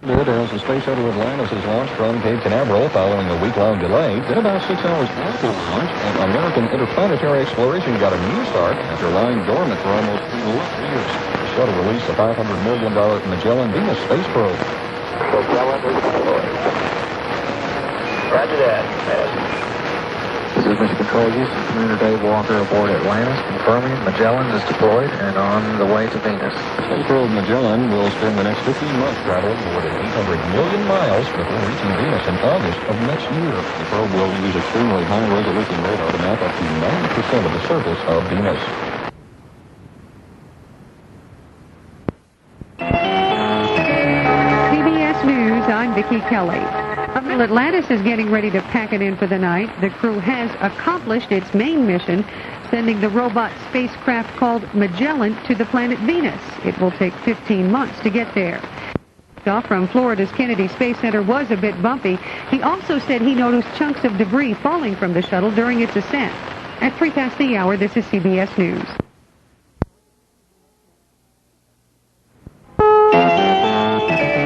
As the Space Shuttle Atlantis is launched from Cape Canaveral following a week-long delay, then about 6 hours after launch, American interplanetary exploration got a new start after lying dormant for almost 11 years. The shuttle released a $500 million Magellan Venus space probe. Magellan is deployed. Roger that. This is Mission Control, Houston. Commander Dave Walker aboard Atlantis, confirming Magellan is deployed and on the way to Venus. Space probe Magellan will spend the next 15 months traveling more than 800 million miles before reaching Venus in August of next year. The probe will use extremely high-resolution radar to map up to 90% of the surface of Venus. CBS News, I'm Vicki Kelly. Atlantis is getting ready to pack it in for the night. The crew has accomplished its main mission, sending the robot spacecraft called Magellan to the planet Venus. It will take 15 months to get there. Off from Florida's Kennedy Space Center was a bit bumpy. He also said he noticed chunks of debris falling from the shuttle during its ascent. At 3 past the hour, this is CBS News.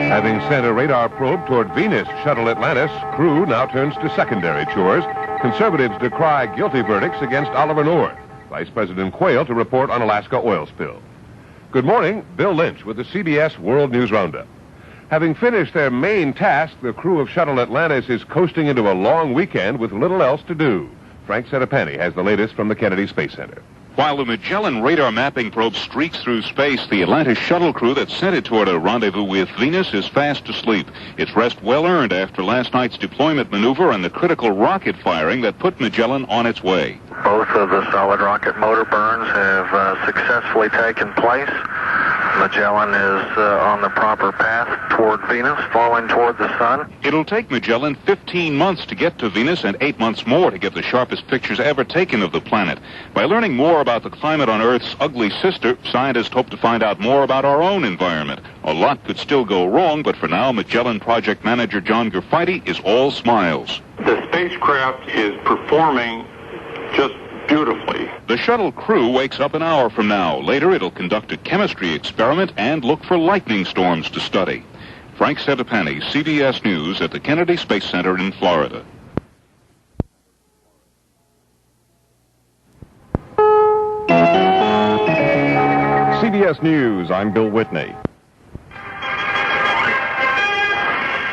Having sent a radar probe toward Venus, Shuttle Atlantis crew now turns to secondary chores. Conservatives decry guilty verdicts against Oliver North. Vice President Quayle to report on Alaska oil spill. Good morning, Bill Lynch with the CBS World News Roundup. Having finished their main task, the crew of Shuttle Atlantis is coasting into a long weekend with little else to do. Frank Sedapani has the latest from the Kennedy Space Center. While the Magellan radar mapping probe streaks through space, the Atlantis shuttle crew that sent it toward a rendezvous with Venus is fast asleep. Its rest well earned after last night's deployment maneuver and the critical rocket firing that put Magellan on its way. Both of the solid rocket motor burns have successfully taken place. Magellan is on the proper path toward Venus, falling toward the sun. It'll take Magellan 15 months to get to Venus and 8 months more to get the sharpest pictures ever taken of the planet. By learning more about the climate on Earth's ugly sister, scientists hope to find out more about our own environment. A lot could still go wrong, but for now, Magellan project manager John Gerfeiti is all smiles. The spacecraft is performing just beautifully. The shuttle crew wakes up an hour from now. Later, it'll conduct a chemistry experiment and look for lightning storms to study. Frank Sedapani, CBS News at the Kennedy Space Center in Florida. CBS News, I'm Bill Whitney.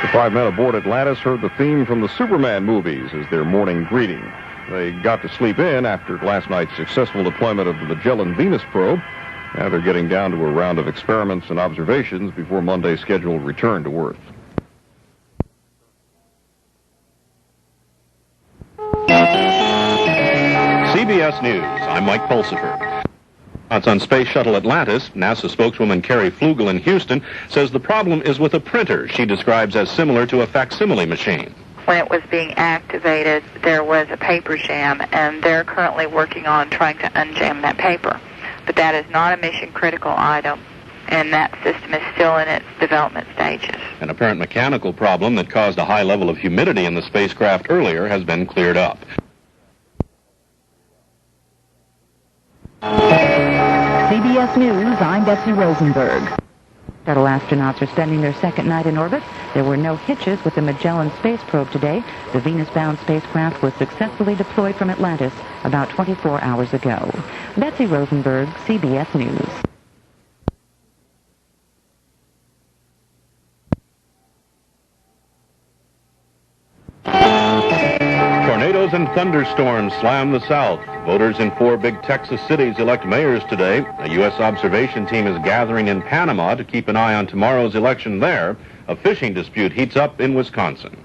The 5 men aboard Atlantis heard the theme from the Superman movies as their morning greeting. They got to sleep in after last night's successful deployment of the Magellan Venus probe. Now they're getting down to a round of experiments and observations before Monday's scheduled return to Earth. CBS News, I'm Mike Pulsifer. On Space Shuttle Atlantis, NASA spokeswoman Carrie Flugel in Houston says the problem is with a printer she describes as similar to a facsimile machine. When it was being activated, there was a paper jam, and they're currently working on trying to unjam that paper. But that is not a mission-critical item, and that system is still in its development stages. An apparent mechanical problem that caused a high level of humidity in the spacecraft earlier has been cleared up. CBS News, I'm Betsy Rosenberg. Shuttle astronauts are spending their second night in orbit. There were no hitches with the Magellan space probe today. The Venus-bound spacecraft was successfully deployed from Atlantis about 24 hours ago. Betsy Rosenberg, CBS News. Tornadoes and thunderstorms slam the South. Voters in 4 big Texas cities elect mayors today. A U.S. observation team is gathering in Panama to keep an eye on tomorrow's election there. A fishing dispute heats up in Wisconsin.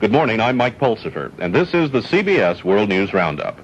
Good morning, I'm Mike Pulsifer, and this is the CBS World News Roundup.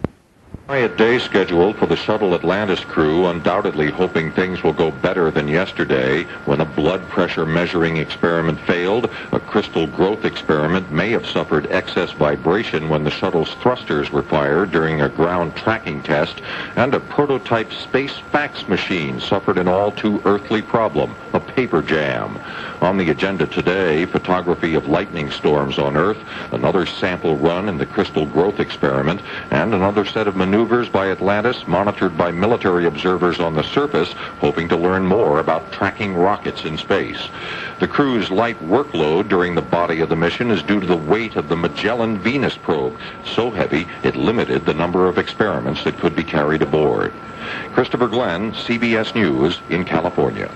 Quiet day scheduled for the Shuttle Atlantis crew, undoubtedly hoping things will go better than yesterday when a blood pressure measuring experiment failed. A crystal growth experiment may have suffered excess vibration when the shuttle's thrusters were fired during a ground tracking test, and a prototype space fax machine suffered an all-too-earthly problem, a paper jam. On the agenda today, photography of lightning storms on Earth, another sample run in the crystal growth experiment, and another set of maneuvers by Atlantis monitored by military observers on the surface, hoping to learn more about tracking rockets in space. The crew's light workload during the body of the mission is due to the weight of the Magellan Venus probe, so heavy it limited the number of experiments that could be carried aboard. Christopher Glenn, CBS News in California.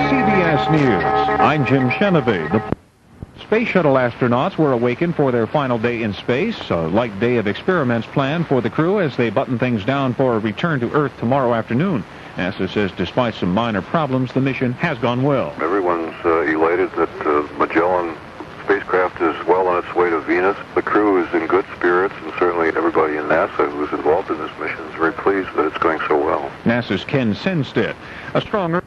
CBS News. I'm Jim Chenevey. The Space Shuttle astronauts were awakened for their final day in space, a light day of experiments planned for the crew as they button things down for a return to Earth tomorrow afternoon. NASA says despite some minor problems, the mission has gone well. Everyone's elated that Magellan spacecraft is well on its way to Venus. The crew is in good spirits, and certainly everybody in NASA who's involved in this mission is very pleased that it's going so well. NASA's Ken Senstead. A stronger...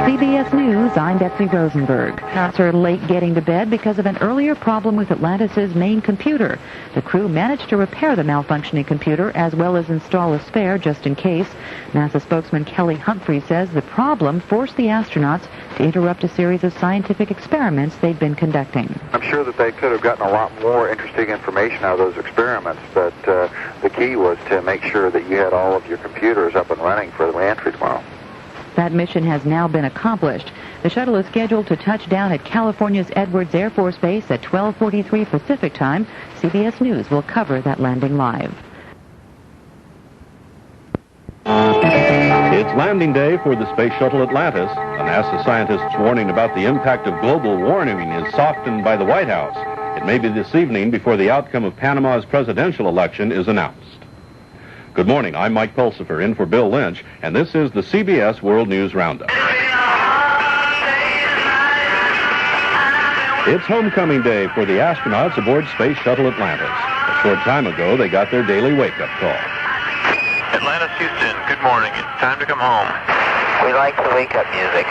CBS News, I'm Betsy Rosenberg. Astronauts are late getting to bed because of an earlier problem with Atlantis' main computer. The crew managed to repair the malfunctioning computer as well as install a spare just in case. NASA spokesman Kelly Humphrey says the problem forced the astronauts to interrupt a series of scientific experiments they'd been conducting. I'm sure that they could have gotten a lot more interesting information out of those experiments, but the key was to make sure that you had all of your computers up and running for the entry tomorrow. That mission has now been accomplished. The shuttle is scheduled to touch down at California's Edwards Air Force Base at 12:43 Pacific Time. CBS News will cover that landing live. It's landing day for the Space Shuttle Atlantis. A NASA scientist's warning about the impact of global warming is softened by the White House. It may be this evening before the outcome of Panama's presidential election is announced. Good morning, I'm Mike Pulsifer, in for Bill Lynch, and this is the CBS World News Roundup. It's homecoming day for the astronauts aboard Space Shuttle Atlantis. A short time ago, they got their daily wake-up call. Atlantis, Houston, good morning. It's time to come home. We like the wake-up music.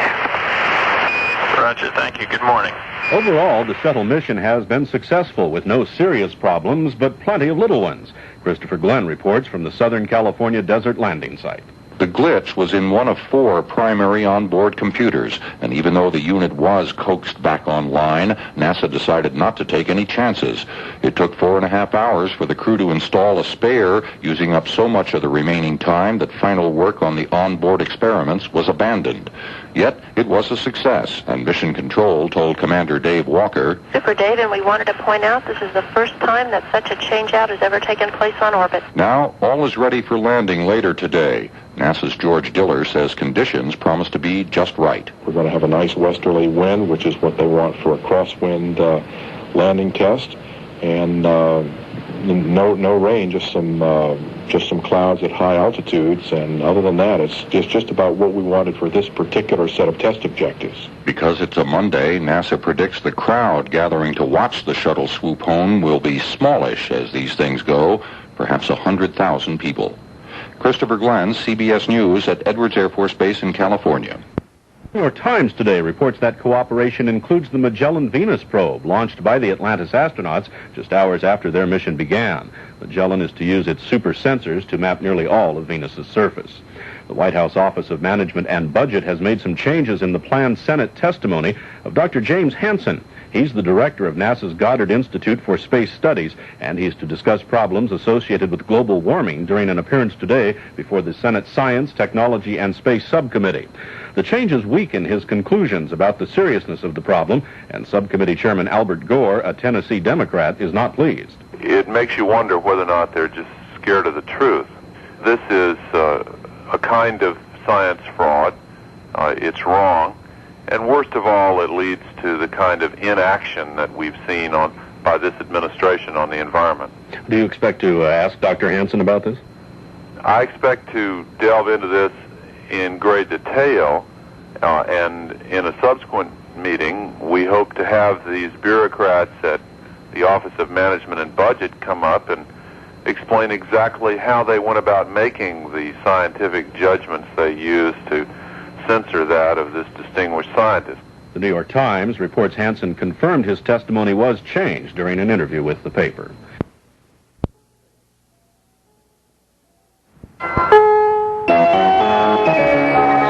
Roger, thank you. Good morning. Overall, the shuttle mission has been successful with no serious problems, but plenty of little ones. Christopher Glenn reports from the Southern California desert landing site. The glitch was in one of 4 primary onboard computers, and even though the unit was coaxed back online, NASA decided not to take any chances. It took 4.5 hours for the crew to install a spare, using up so much of the remaining time that final work on the onboard experiments was abandoned. Yet, it was a success, and Mission Control told Commander Dave Walker, Super Dave, and we wanted to point out this is the first time that such a change-out has ever taken place on orbit. Now, all is ready for landing later today. NASA's George Diller says conditions promise to be just right. We're going to have a nice westerly wind, which is what they want for a crosswind landing test, and no rain, just some clouds at high altitudes, and other than that, it's just about what we wanted for this particular set of test objectives. Because it's a Monday, NASA predicts the crowd gathering to watch the shuttle swoop home will be smallish as these things go, perhaps 100,000 people. Christopher Glenn, CBS News at Edwards Air Force Base in California. New York Times today reports that cooperation includes the Magellan Venus probe, launched by the Atlantis astronauts just hours after their mission began. Magellan is to use its super sensors to map nearly all of Venus's surface. The White House Office of Management and Budget has made some changes in the planned Senate testimony of Dr. James Hansen. He's the director of NASA's Goddard Institute for Space Studies, and he's to discuss problems associated with global warming during an appearance today before the Senate Science, Technology, and Space Subcommittee. The changes weaken his conclusions about the seriousness of the problem, and Subcommittee Chairman Albert Gore, a Tennessee Democrat, is not pleased. It makes you wonder whether or not they're just scared of the truth. This is a kind of science fraud. It's wrong. And worst of all, it leads to the kind of inaction that we've seen by this administration on the environment. Do you expect to ask Dr. Hansen about this? I expect to delve into this in great detail, and in a subsequent meeting, we hope to have these bureaucrats at the Office of Management and Budget come up and explain exactly how they went about making the scientific judgments they used to censor that of this distinguished scientist. The New York Times reports Hansen confirmed his testimony was changed during an interview with the paper.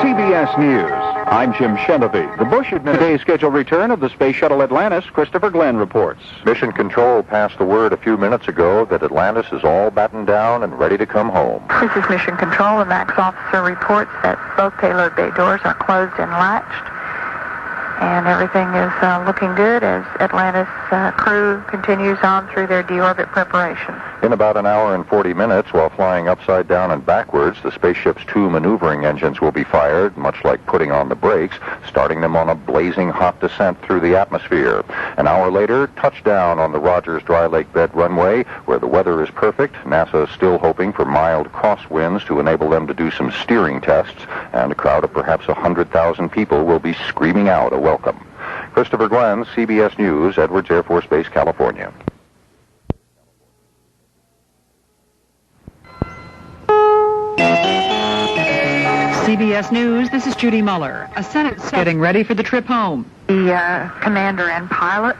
CBS News. I'm Jim Shenevey. The Bush administration today's scheduled return of the Space Shuttle Atlantis, Christopher Glenn reports. Mission Control passed the word a few minutes ago that Atlantis is all battened down and ready to come home. This is Mission Control. The MAX officer reports that both payload bay doors are closed and latched. And everything is looking good as Atlantis crew continues on through their deorbit preparations. In about an hour and 40 minutes, while flying upside down and backwards, the spaceship's 2 maneuvering engines will be fired, much like putting on the brakes, starting them on a blazing hot descent through the atmosphere. An hour later, touchdown on the Rogers Dry Lake Bed runway, where the weather is perfect. NASA is still hoping for mild crosswinds to enable them to do some steering tests, and a crowd of perhaps 100,000 people will be screaming out a welcome. Christopher Glenn, CBS News, Edwards Air Force Base, California. CBS News, this is Judy Muller. A Senate getting ready for the trip home. The commander and pilot,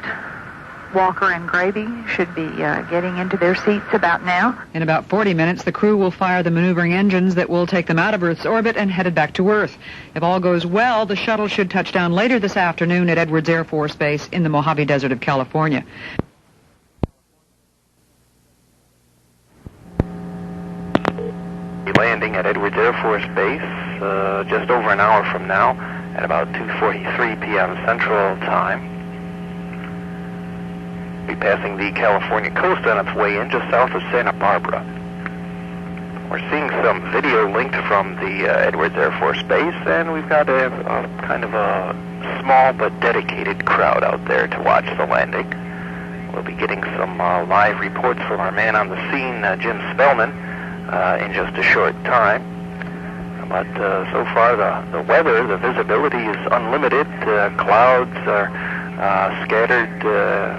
Walker and Gravy, should be getting into their seats about now. In about 40 minutes, the crew will fire the maneuvering engines that will take them out of Earth's orbit and headed back to Earth. If all goes well, the shuttle should touch down later this afternoon at Edwards Air Force Base in the Mojave Desert of California. Landing at Edwards Air Force Base just over an hour from now at about 2:43 p.m. Central Time. Be passing the California coast on its way in just south of Santa Barbara. We're seeing some video linked from the Edwards Air Force Base, and we've got a kind of a small but dedicated crowd out there to watch the landing. We'll be getting some live reports from our man on the scene, Jim Spellman, in just a short time. But so far the weather, the visibility is unlimited. Clouds are scattered,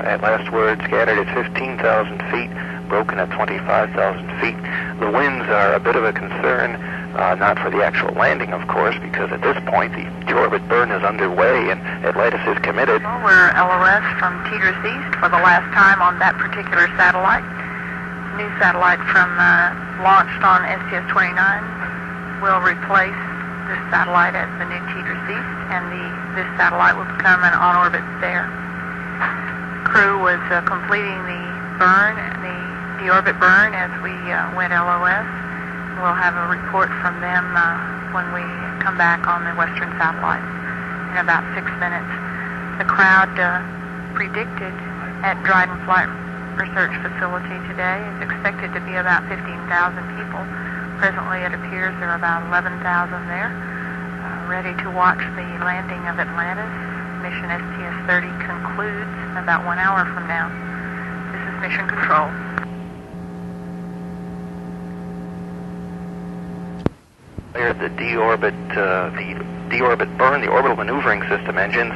at last word, scattered at 15,000 feet, broken at 25,000 feet. The winds are a bit of a concern, not for the actual landing, of course, because at this point the deorbit burn is underway and Atlantis is committed. We're LOS from Teeters East for the last time on that particular satellite. New satellite from launched on STS-29 will replace this satellite at the new Teeters East, and this satellite will become an on-orbit there. Crew was completing the burn, the deorbit burn, as we went LOS. We'll have a report from them when we come back on the Western satellite in about 6 minutes. The crowd predicted at Dryden Flight Research Facility today is expected to be about 15,000 people. Presently, it appears there are about 11,000 there, ready to watch the landing of Atlantis. Mission STS-30 concludes about 1 hour from now. This is Mission Control. The deorbit burn, the orbital maneuvering system engines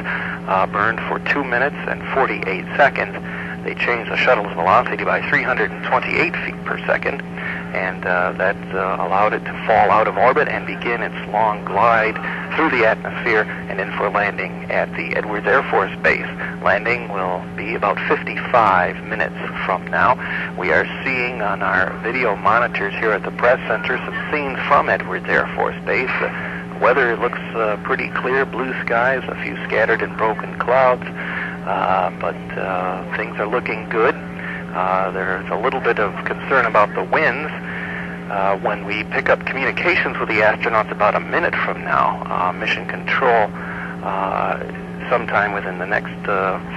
burned for 2 minutes and 48 seconds. They changed the shuttle's velocity by 328 feet per second, and that allowed it to fall out of orbit and begin its long glide through the atmosphere and in for landing at the Edwards Air Force Base. Landing will be about 55 minutes from now. We are seeing on our video monitors here at the press center some scenes from Edwards Air Force Base. The weather looks pretty clear, blue skies, a few scattered and broken clouds. But things are looking good. There's a little bit of concern about the winds. When we pick up communications with the astronauts about a minute from now, Mission Control, sometime within the next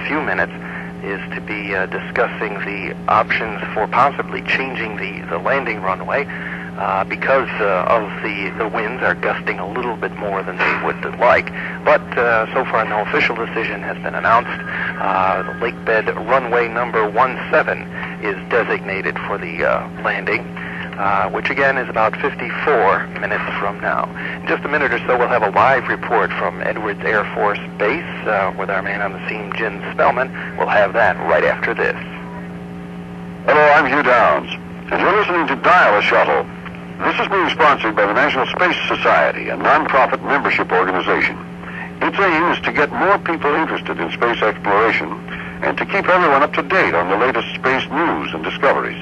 few minutes, is to be discussing the options for possibly changing the landing runway because of the winds are gusting a little bit more than they would like. But so far no official decision has been announced. The lakebed runway number 17 is designated for the landing, which again is about 54 minutes from now. In just a minute or so we'll have a live report from Edwards Air Force Base with our man on the scene, Jim Spellman. We'll have that right after this. Hello, I'm Hugh Downs, and you're listening to Dial-A-Shuttle. This is being sponsored by the National Space Society, a non-profit membership organization. Its aim is to get more people interested in space exploration and to keep everyone up to date on the latest space news and discoveries.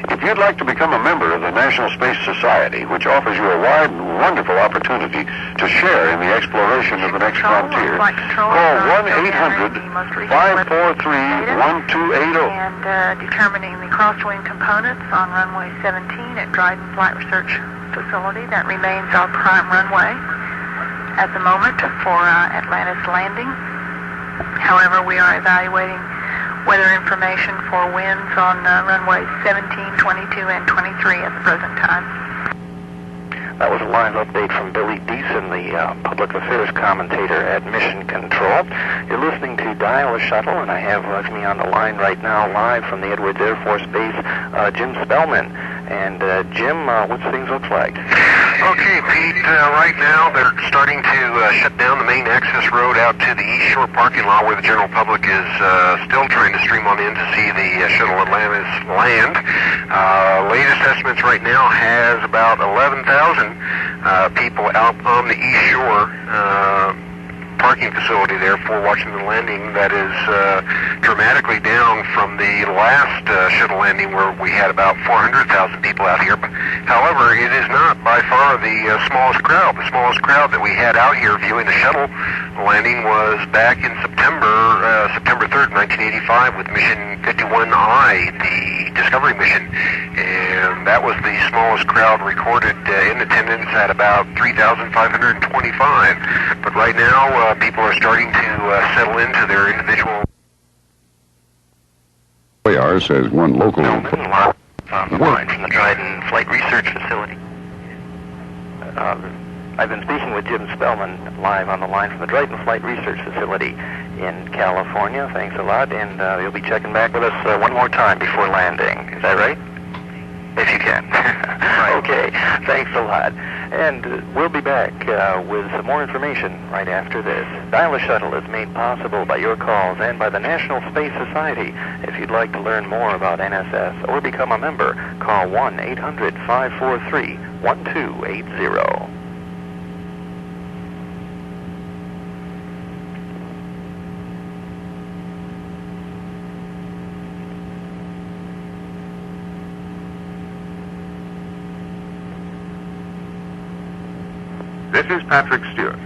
If you'd like to become a member of the National Space Society, which offers you a wide and wonderful opportunity to share in the exploration of the next frontier, call 1-800-543-1280. And determining the crosswind components on runway 17 at Dryden Flight Research Facility. That remains our prime runway at the moment for Atlantis landing. However, we are evaluating weather information for winds on runways 17, 22, and 23 at the present time. That was a live update from Billy Deason, the public affairs commentator at Mission Control. You're listening to Dial-A-Shuttle, and I have with me on the line right now, live from the Edwards Air Force Base, Jim Spellman. And Jim, what's things look like? Okay, Pete, right now they're starting to shut down the main access road out to the East Shore parking lot where the general public is still trying to stream on in to see the Shuttle Atlantis land. Latest estimates right now has about 11,000 people out on the East Shore parking facility there for watching the landing. That is dramatically down from the last shuttle landing where we had about 400,000 people out here. However, it is not by far the smallest crowd. The smallest crowd that we had out here viewing the shuttle landing was back in September 3rd, 1985 with Mission 51I, the Discovery mission. And that was the smallest crowd recorded in attendance at about 3,525. But right now, people are starting to settle into their individual... OR says one local... On the line from the Dryden Flight Research Facility. I've been speaking with Jim Spellman live on the line from the Dryden Flight Research Facility in California. Thanks a lot, and you'll be checking back with us one more time before landing. Is that right? If you can. Okay, thanks a lot. And we'll be back with some more information right after this. Dial-A-Shuttle is made possible by your calls and by the National Space Society. If you'd like to learn more about NSS or become a member, call 1-800-543-1280. This is Patrick Stewart,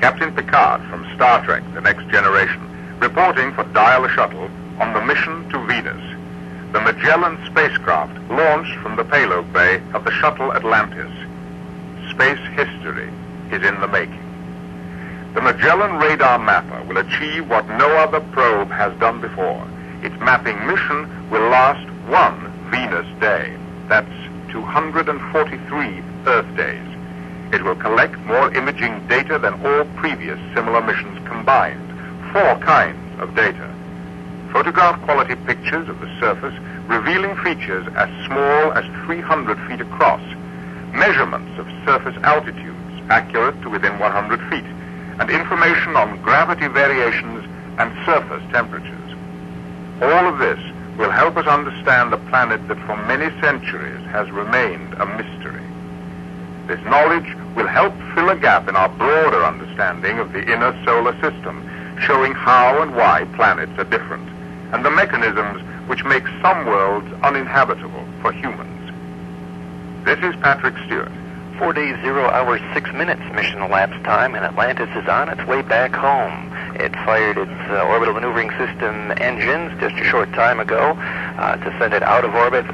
Captain Picard from Star Trek The Next Generation, reporting for Dial-A-Shuttle on the mission to Venus. The Magellan spacecraft launched from the payload bay of the shuttle Atlantis. Space history is in the making. The Magellan radar mapper will achieve what no other probe has done before. Its mapping mission will last one Venus day. That's 243 Earth days. It will collect more imaging data than all previous similar missions combined. 4 kinds of data. Photograph quality pictures of the surface revealing features as small as 300 feet across. Measurements of surface altitudes accurate to within 100 feet. And information on gravity variations and surface temperatures. All of this will help us understand a planet that for many centuries has remained a mystery. This knowledge will help fill a gap in our broader understanding of the inner solar system, showing how and why planets are different, and the mechanisms which make some worlds uninhabitable for humans. This is Patrick Stewart. 4 days, 0 hours, 6 minutes mission elapsed time, and Atlantis is on its way back home. It fired its orbital maneuvering system engines just a short time ago to send it out of orbit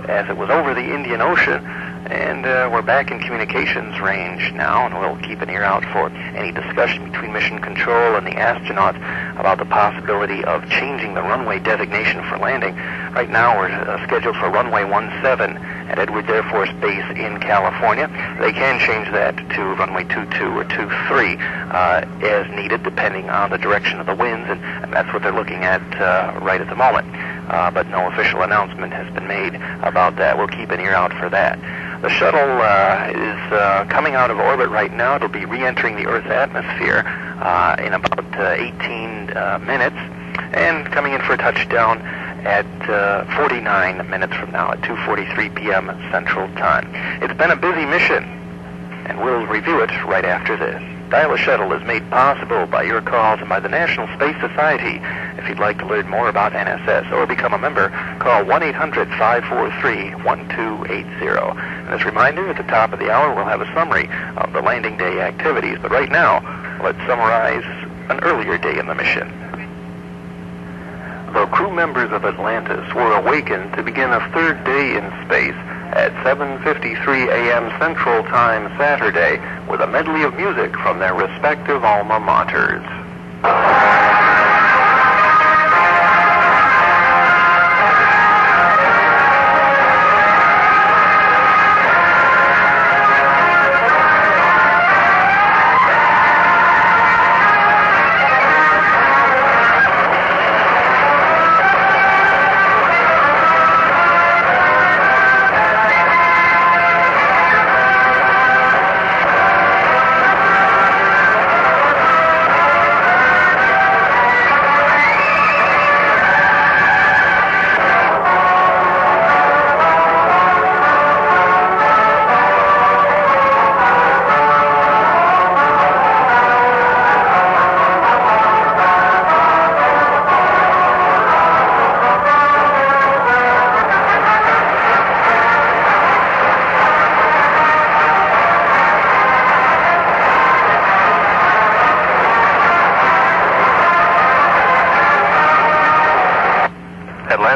as it was over the Indian Ocean. And we're back in communications range now, and we'll keep an ear out for any discussion between Mission Control and the astronauts about the possibility of changing the runway designation for landing. Right now, we're scheduled for runway 17 at Edwards Air Force Base in California. They can change that to runway 22 or 23 as needed, depending on the direction of the winds, and that's what they're looking at right at the moment. But no official announcement has been made about that. We'll keep an ear out for that. The shuttle is coming out of orbit right now. It'll be re-entering the Earth's atmosphere in about 18 minutes and coming in for a touchdown at 49 minutes from now at 2:43 p.m. Central Time. It's been a busy mission, and we'll review it right after this. Dial-A-Shuttle is made possible by your calls and by the National Space Society. If you'd like to learn more about NSS or become a member, call 1-800-543-1280. And as a reminder, at the top of the hour, we'll have a summary of the landing day activities. But right now, let's summarize an earlier day in the mission. The crew members of Atlantis were awakened to begin a third day in space at 7:53 a.m. Central Time Saturday with a medley of music from their respective alma maters.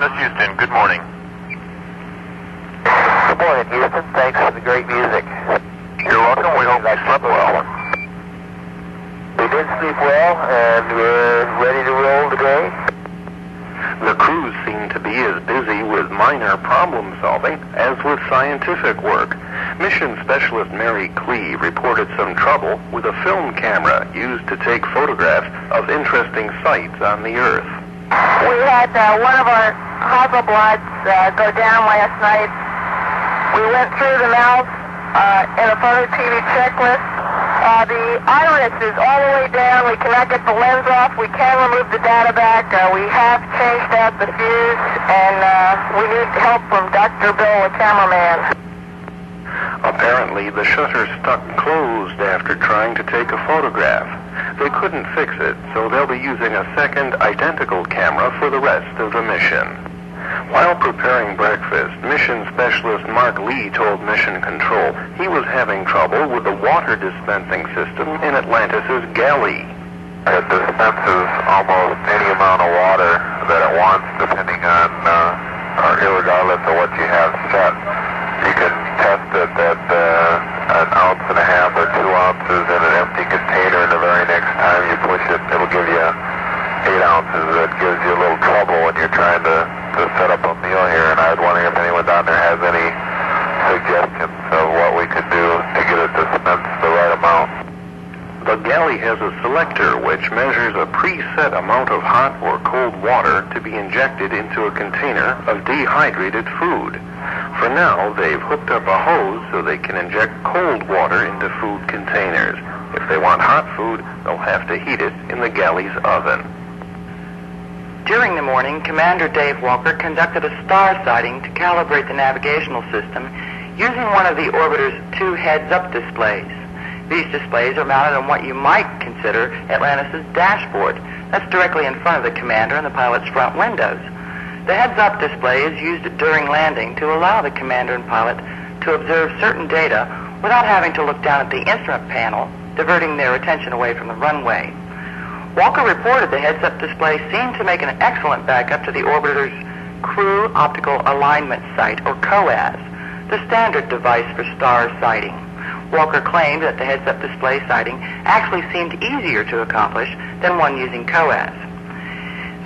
Houston, good morning. Good morning, Houston. Thanks for the great music. You're welcome. We hope you slept well. We did sleep well, and we're ready to roll today. The crews seem to be as busy with minor problem solving as with scientific work. Mission specialist Mary Clee reported some trouble with a film camera used to take photographs of interesting sights on the Earth. We had one of our hydrobloods go down last night. We went through the mouth in a photo TV checklist. The iris is all the way down. We cannot get the lens off. We can remove the data back. We have changed out the fuse, and we need help from Dr. Bill, the cameraman. Apparently, the shutter stuck closed after trying to take a photograph. They couldn't fix it, so they'll be using a second identical camera for the rest of the mission. While preparing breakfast, mission specialist Mark Lee told Mission Control he was having trouble with the water dispensing system in Atlantis' galley. It dispenses almost any amount of water that it wants, depending on, or irregardless of what you have set. You can test it at an ounce and a half or 2 ounces in an empty container, and the very next time you push it, it'll give you 8 ounces. That gives you a little trouble when you're trying to set up a meal here, and I was wondering if anyone down there has any suggestions of what we could do to get it dispensed the right amount. The galley has a selector which measures a preset amount of hot or cold water to be injected into a container of dehydrated food. For now, they've hooked up a hose so they can inject cold water into food containers. If they want hot food, they'll have to heat it in the galley's oven. During the morning, Commander Dave Walker conducted a star sighting to calibrate the navigational system using one of the orbiter's 2 heads-up displays. These displays are mounted on what you might consider Atlantis' dashboard. That's directly in front of the commander and the pilot's front windows. The heads-up display is used during landing to allow the commander and pilot to observe certain data without having to look down at the instrument panel, diverting their attention away from the runway. Walker reported the heads-up display seemed to make an excellent backup to the orbiter's Crew Optical Alignment Sight, or COAS, the standard device for star sighting. Walker claimed that the heads-up display sighting actually seemed easier to accomplish than one using COAS.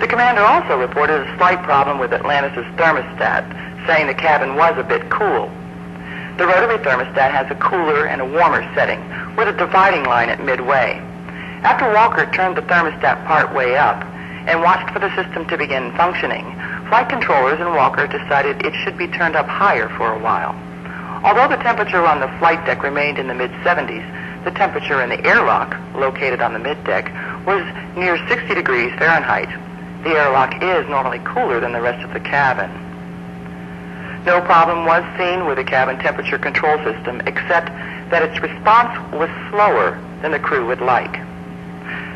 The commander also reported a slight problem with Atlantis' thermostat, saying the cabin was a bit cool. The rotary thermostat has a cooler and a warmer setting with a dividing line at midway. After Walker turned the thermostat part way up and watched for the system to begin functioning, flight controllers and Walker decided it should be turned up higher for a while. Although the temperature on the flight deck remained in the mid-70s, the temperature in the airlock, located on the middeck, was near 60 degrees Fahrenheit. The airlock is normally cooler than the rest of the cabin. No problem was seen with the cabin temperature control system, except that its response was slower than the crew would like.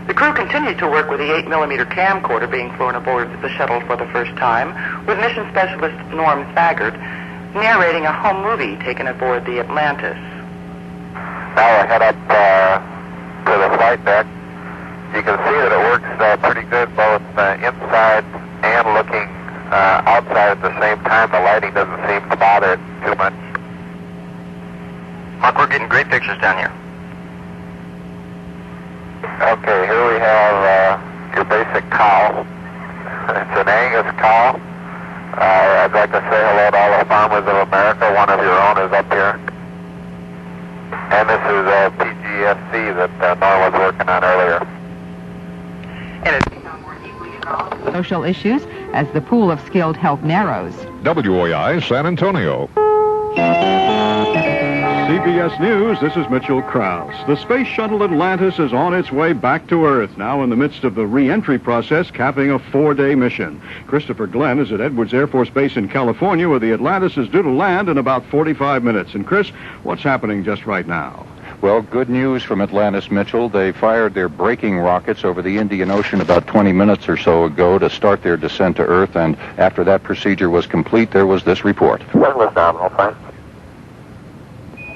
The crew continued to work with the 8mm camcorder being flown aboard the shuttle for the first time, with mission specialist Norm Thagard narrating a home movie taken aboard the Atlantis. Now I head up to the flight deck. You can see that it works pretty good both inside and looking outside at the same time. The lighting doesn't seem to bother it too much. Mark, we're getting great pictures down here. Okay, here we have your basic cow. It's an Angus cow. I'd like to say hello to all the farmers of America. One of your own is up here. And this is PGSC that Noah was working on earlier. Social issues as the pool of skilled help narrows. WOI San Antonio. CBS News, this is Mitchell Krause. The Space Shuttle Atlantis is on its way back to Earth, now in the midst of the re-entry process, capping a 4-day mission. Christopher Glenn is at Edwards Air Force Base in California, where the Atlantis is due to land in about 45 minutes. And Chris, what's happening just right now? Well, good news from Atlantis, Mitchell. They fired their braking rockets over the Indian Ocean about 20 minutes or so ago to start their descent to Earth, and after that procedure was complete, there was this report. One was nominal, fine.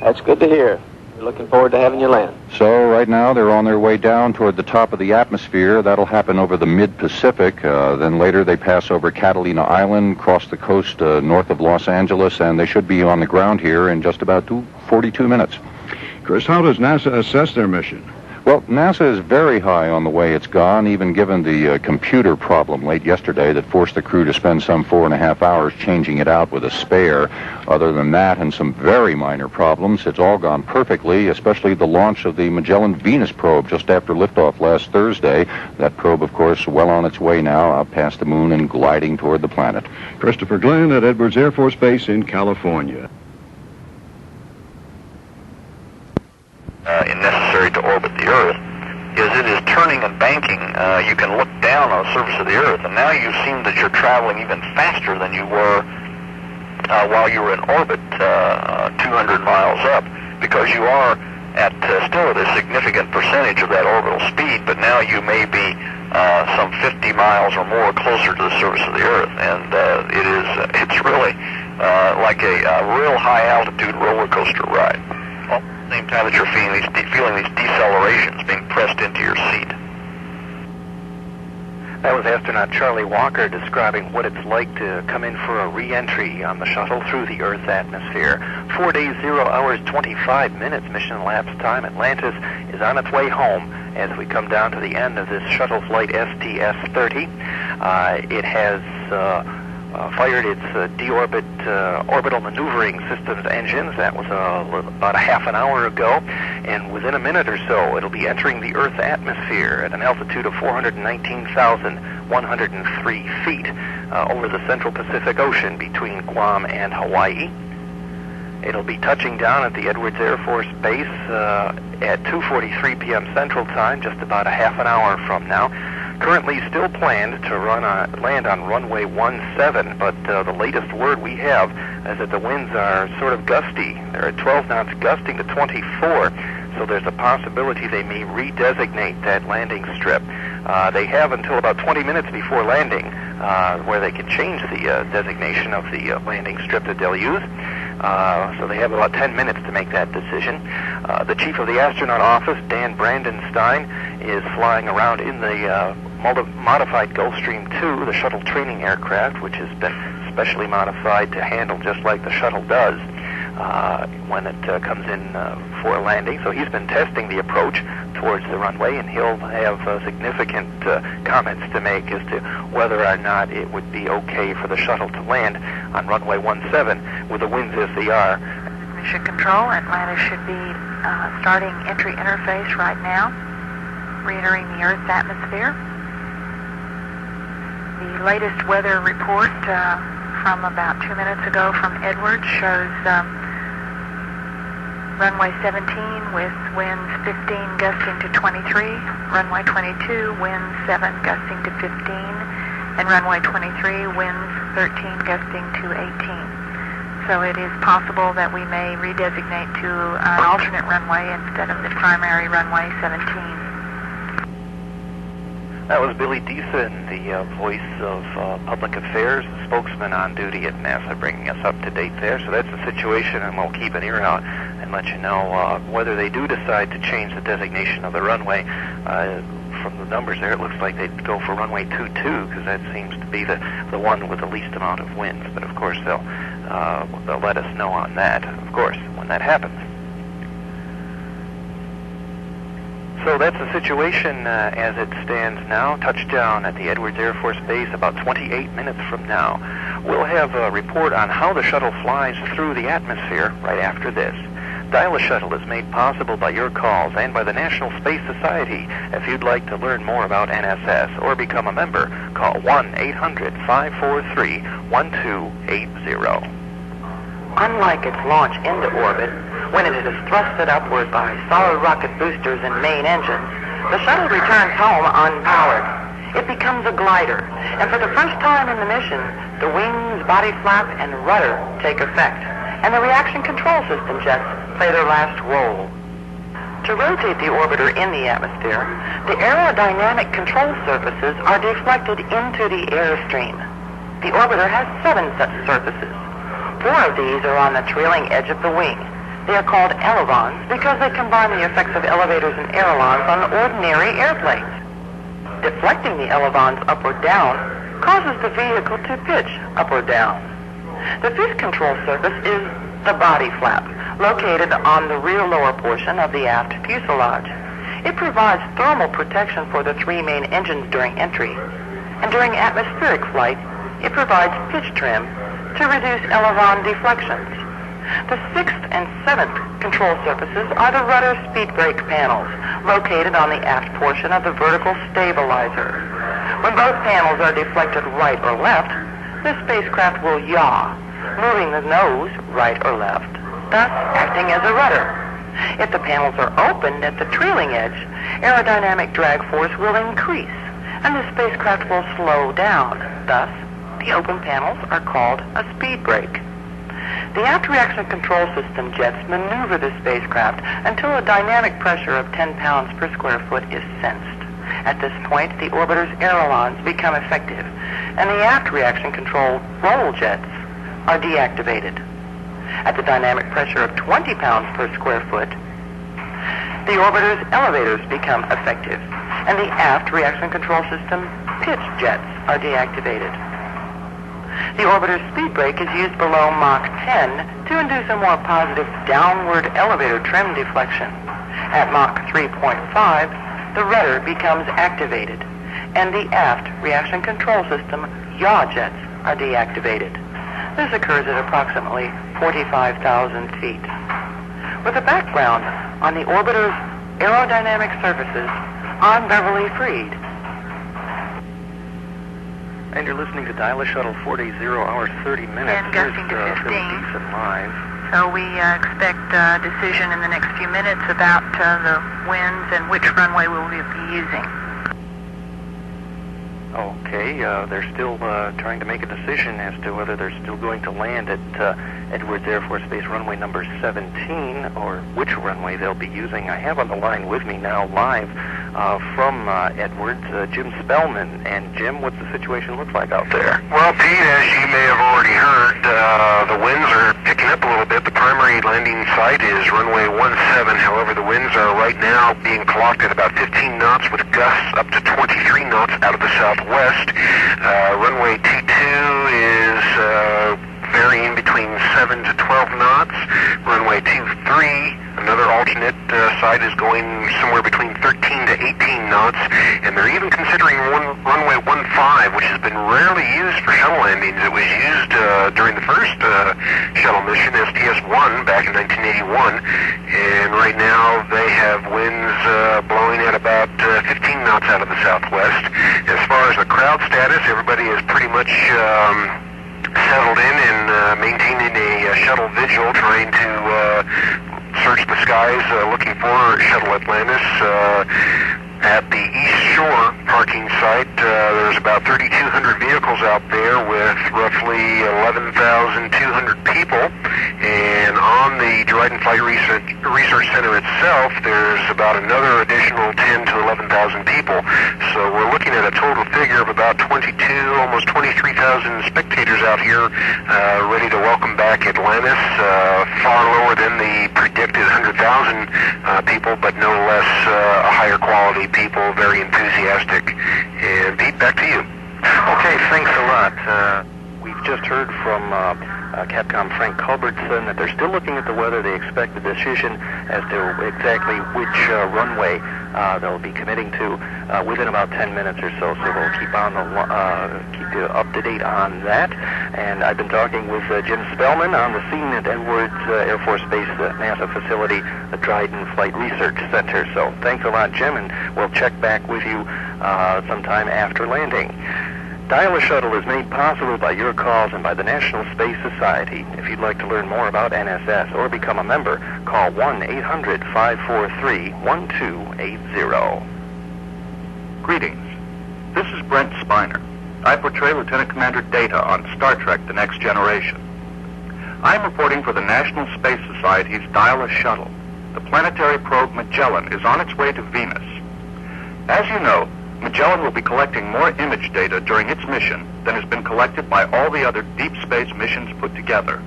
That's good to hear. We're looking forward to having you land. So right now they're on their way down toward the top of the atmosphere. That'll happen over the mid-Pacific. Then later they pass over Catalina Island, cross the coast north of Los Angeles, and they should be on the ground here in just about 42 minutes. Chris, how does NASA assess their mission? Well, NASA is very high on the way it's gone, even given the computer problem late yesterday that forced the crew to spend some 4.5 hours changing it out with a spare. Other than that and some very minor problems, it's all gone perfectly, especially the launch of the Magellan Venus probe just after liftoff last Thursday. That probe, of course, well on its way now, out past the moon and gliding toward the planet. Christopher Glenn at Edwards Air Force Base in California. Necessary to orbit the Earth is it is turning and banking. You can look down on the surface of the Earth, and now you seem that you're traveling even faster than you were while you were in orbit 200 miles up, because you are at still at a significant percentage of that orbital speed, but now you may be some 50 miles or more closer to the surface of the Earth, and it's really like a real high altitude roller coaster ride. Well, at the same time that you're feeling these decelerations being pressed into your seat. That was astronaut Charlie Walker describing what it's like to come in for a re-entry on the shuttle through the Earth's atmosphere. 4 days, 0 hours, 25 minutes mission elapsed time. Atlantis is on its way home as we come down to the end of this shuttle flight STS-30. It has fired its deorbit orbital maneuvering systems engines. That was about a half an hour ago, and within a minute or so it'll be entering the Earth's atmosphere at an altitude of 419,103 feet over the central Pacific Ocean between Guam and Hawaii. It'll be touching down at the Edwards Air Force Base at 2:43 p.m. Central Time, just about a half an hour from now. Currently still planned to land on runway 17, but the latest word we have is that the winds are sort of gusty. They're at 12 knots gusting to 24, so there's a possibility they may redesignate that landing strip. They have until about 20 minutes before landing where they can change the designation of the landing strip that they'll use. So they have about 10 minutes to make that decision. The chief of the astronaut office, Dan Brandenstein, is flying around in the modified Gulfstream 2, the shuttle training aircraft, which has been specially modified to handle just like the shuttle does when it comes in for a landing. So he's been testing the approach towards the runway, and he'll have significant comments to make as to whether or not it would be okay for the shuttle to land on runway 17 with the winds as they are. Mission Control, Atlantis should be starting entry interface right now, re-entering the Earth's atmosphere. The latest weather report from about 2 minutes ago from Edwards shows runway 17 with winds 15 gusting to 23, runway 22 winds 7 gusting to 15, and runway 23 winds 13 gusting to 18. so it is possible that we may redesignate to an alternate runway instead of the primary runway 17. That was Billy Deason, the voice of public affairs, the spokesman on duty at NASA, bringing us up to date there. So that's the situation, and we'll keep an ear out and let you know whether they do decide to change the designation of the runway. From the numbers there, it looks like they'd go for runway 22, because that seems to be the one with the least amount of winds. But of course, they'll let us know on that, of course, when that happens. So that's the situation as it stands now. Touchdown at the Edwards Air Force Base about 28 minutes from now. We'll have a report on how the shuttle flies through the atmosphere right after this. Dial-A-Shuttle is made possible by your calls and by the National Space Society. If you'd like to learn more about NSS or become a member, call 1-800-543-1280. Unlike its launch into orbit, when it is thrusted upward by solid rocket boosters and main engines, the shuttle returns home unpowered. It becomes a glider, and for the first time in the mission, the wings, body flap, and rudder take effect, and the reaction control system jets play their last role. To rotate the orbiter in the atmosphere, the aerodynamic control surfaces are deflected into the airstream. The orbiter has 7 such surfaces. 4 of these are on the trailing edge of the wing. They are called elevons because they combine the effects of elevators and ailerons on ordinary airplanes. Deflecting the elevons up or down causes the vehicle to pitch up or down. The 5th control surface is the body flap, located on the rear lower portion of the aft fuselage. It provides thermal protection for the 3 main engines during entry, and during atmospheric flight, it provides pitch trim to reduce elevon deflections. The 6th and 7th control surfaces are the rudder speed brake panels, located on the aft portion of the vertical stabilizer. When both panels are deflected right or left, the spacecraft will yaw, moving the nose right or left, thus acting as a rudder. If the panels are opened at the trailing edge, aerodynamic drag force will increase, and the spacecraft will slow down. Thus, the open panels are called a speed brake. The aft reaction control system jets maneuver the spacecraft until a dynamic pressure of 10 pounds per square foot is sensed. At this point, the orbiter's ailerons become effective, and the aft reaction control roll jets are deactivated. At the dynamic pressure of 20 pounds per square foot, the orbiter's elevators become effective, and the aft reaction control system pitch jets are deactivated. The orbiter's speed brake is used below Mach 10 to induce a more positive downward elevator trim deflection. At Mach 3.5, the rudder becomes activated, and the aft reaction control system yaw jets are deactivated. This occurs at approximately 45,000 feet. With a background on the orbiter's aerodynamic surfaces, I'm Beverly Freed. And you're listening to Dial-A-Shuttle 40 hours 30 minutes. And gusting to 15. Decent live. So we expect a decision in the next few minutes about the winds and which runway we'll be using. Okay, they're still trying to make a decision as to whether they're still going to land at Edwards Air Force Base runway number 17 or which runway they'll be using. I have on the line with me now live from Edwards, Jim Spellman. And Jim, what's the situation look like out there? Well, Pete, as you may have already heard, the winds are picking up a little bit. The primary landing site is runway 17. However, the winds are right now being clocked at about 15 knots with gusts up to 23 knots out of the southwest. Runway 22 is varying between 7 to 12 knots. Runway 23, another alternate site, is going somewhere between 13 to 18 knots, and they're even considering runway 15, which has been rarely used for shuttle landings. It was used during the first shuttle mission, STS-1, back in 1981, and right now they have winds blowing at about 15 knots out of the southwest. As far as the crowd status, everybody is pretty much settled in and maintaining a shuttle vigil, trying to search the skies, looking for Shuttle Atlantis at the east shore parking site. There's about 3,200 vehicles out there with roughly 11,200 people. And on the Dryden Flight Research Center itself, there's about another additional 10 to 11,000 people. So we're looking at a total figure of about 22, almost 23,000 spectators out here ready to welcome back Atlantis. Far lower than the predicted 100,000 people, but no less a higher quality people, very enthusiastic. And Pete, back to you. Okay, thanks a lot. We've just heard from Capcom Frank Culbertson that they're still looking at the weather. They expect a decision as to exactly which runway they'll be committing to within about 10 minutes or so. So we'll keep you up to date on that. And I've been talking with Jim Spellman on the scene at Edwards Air Force Base NASA facility, the Dryden Flight Research Center. So thanks a lot, Jim, and we'll check back with you sometime after landing. Dial-A-Shuttle is made possible by your calls and by the National Space Society. If you'd like to learn more about NSS or become a member, call 1-800-543-1280. Greetings. This is Brent Spiner. I portray Lieutenant Commander Data on Star Trek The Next Generation. I'm reporting for the National Space Society's Dial-A-Shuttle. The planetary probe Magellan is on its way to Venus. As you know, Magellan will be collecting more image data during its mission than has been collected by all the other deep space missions put together.